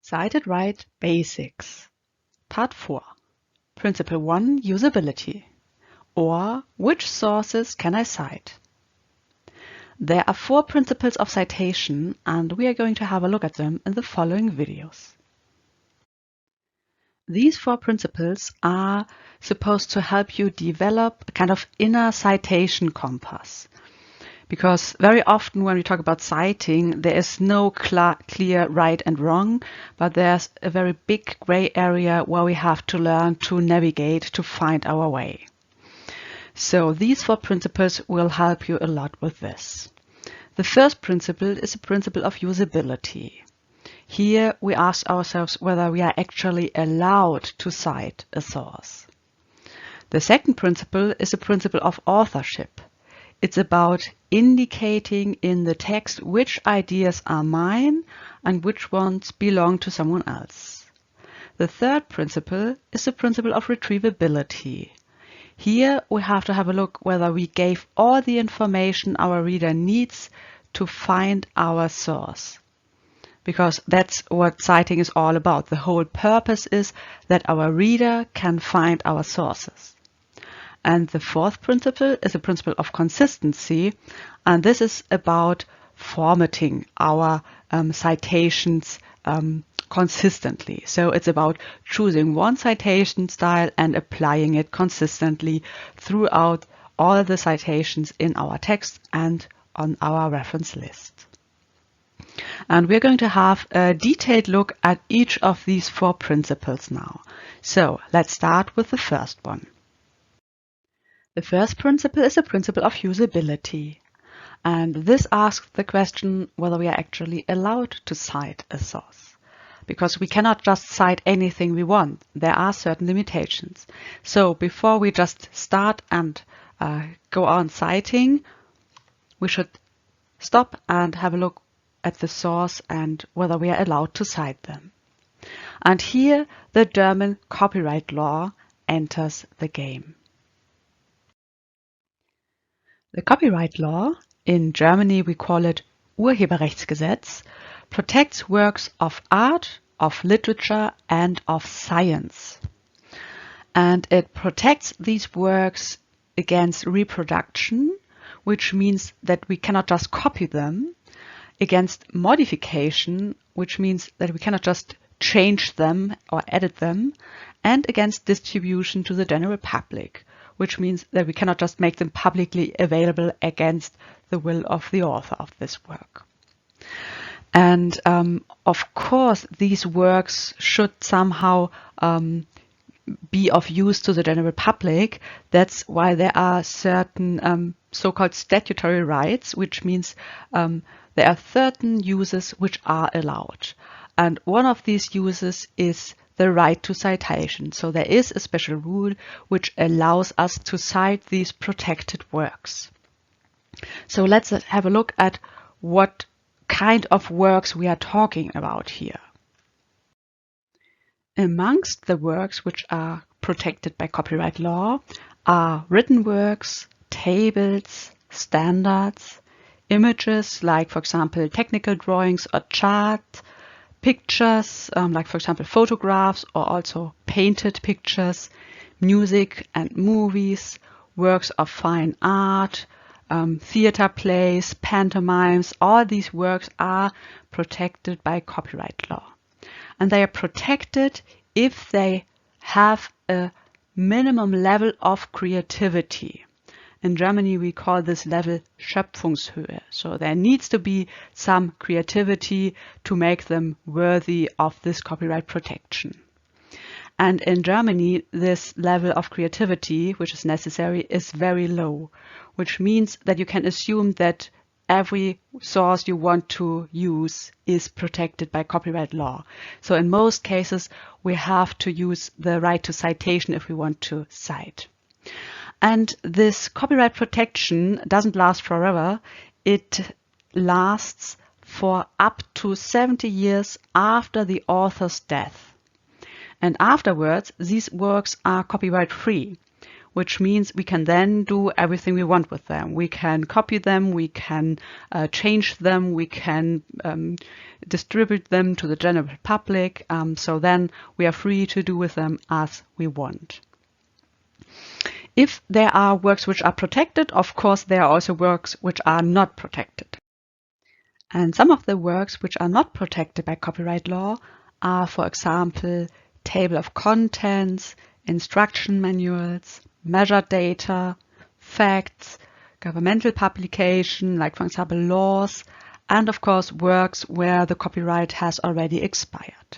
Cited Right Basics. Part 4. Principle 1, Usability. Or, which sources can I cite? There are 4 principles of citation, and we are going to have a look at them in the following videos. These 4 principles are supposed to help you develop a kind of inner citation compass. Because very often when we talk about citing, there is no clear right and wrong, but there's a very big gray area where we have to learn to navigate to find our way. So these 4 principles will help you a lot with this. The first principle is the principle of usability. Here we ask ourselves whether we are actually allowed to cite a source. The second principle is the principle of authorship. It's about indicating in the text which ideas are mine and which ones belong to someone else. The third principle is the principle of retrievability. Here we have to have a look whether we gave all the information our reader needs to find our source. Because that's what citing is all about. The whole purpose is that our reader can find our sources. And the fourth principle is the principle of consistency, and this is about formatting our citations consistently. So it's about choosing one citation style and applying it consistently throughout all the citations in our text and on our reference list. And we're going to have a detailed look at each of these 4 principles now. So let's start with the first one. The first principle is the principle of usability, and this asks the question whether we are actually allowed to cite a source. Because we cannot just cite anything we want, there are certain limitations. So before we just start and go on citing, we should stop and have a look at the source and whether we are allowed to cite them. And here the German copyright law enters the game. The copyright law, in Germany we call it Urheberrechtsgesetz, protects works of art, of literature and of science. And it protects these works against reproduction, which means that we cannot just copy them, against modification, which means that we cannot just change them or edit them, and against distribution to the general public, which means that we cannot just make them publicly available against the will of the author of this work. And of course, these works should somehow be of use to the general public. That's why there are certain so-called statutory rights, which means there are certain uses which are allowed. And one of these uses is the right to citation. So there is a special rule which allows us to cite these protected works. So let's have a look at what kind of works we are talking about here. Amongst the works which are protected by copyright law are written works, tables, standards, images like, for example, technical drawings or charts, pictures, like for example photographs or also painted pictures, music and movies, works of fine art, theater plays, pantomimes. All these works are protected by copyright law. And they are protected if they have a minimum level of creativity. In Germany, we call this level Schöpfungshöhe. So there needs to be some creativity to make them worthy of this copyright protection. And in Germany, this level of creativity, which is necessary, is very low, which means that you can assume that every source you want to use is protected by copyright law. So in most cases, we have to use the right to citation if we want to cite. And this copyright protection doesn't last forever. It lasts for up to 70 years after the author's death. And afterwards, these works are copyright free, which means we can then do everything we want with them. We can copy them, we can change them, we can distribute them to the general public. So then we are free to do with them as we want. If there are works which are protected, of course, there are also works which are not protected. And some of the works which are not protected by copyright law are, for example, table of contents, instruction manuals, measured data, facts, governmental publication, like for example laws, and of course works where the copyright has already expired.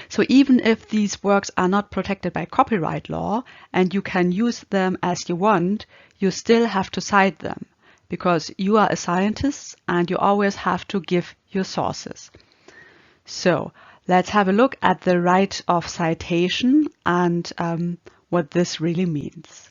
So even if these works are not protected by copyright law and you can use them as you want, you still have to cite them because you are a scientist and you always have to give your sources. So let's have a look at the right of citation and what this really means.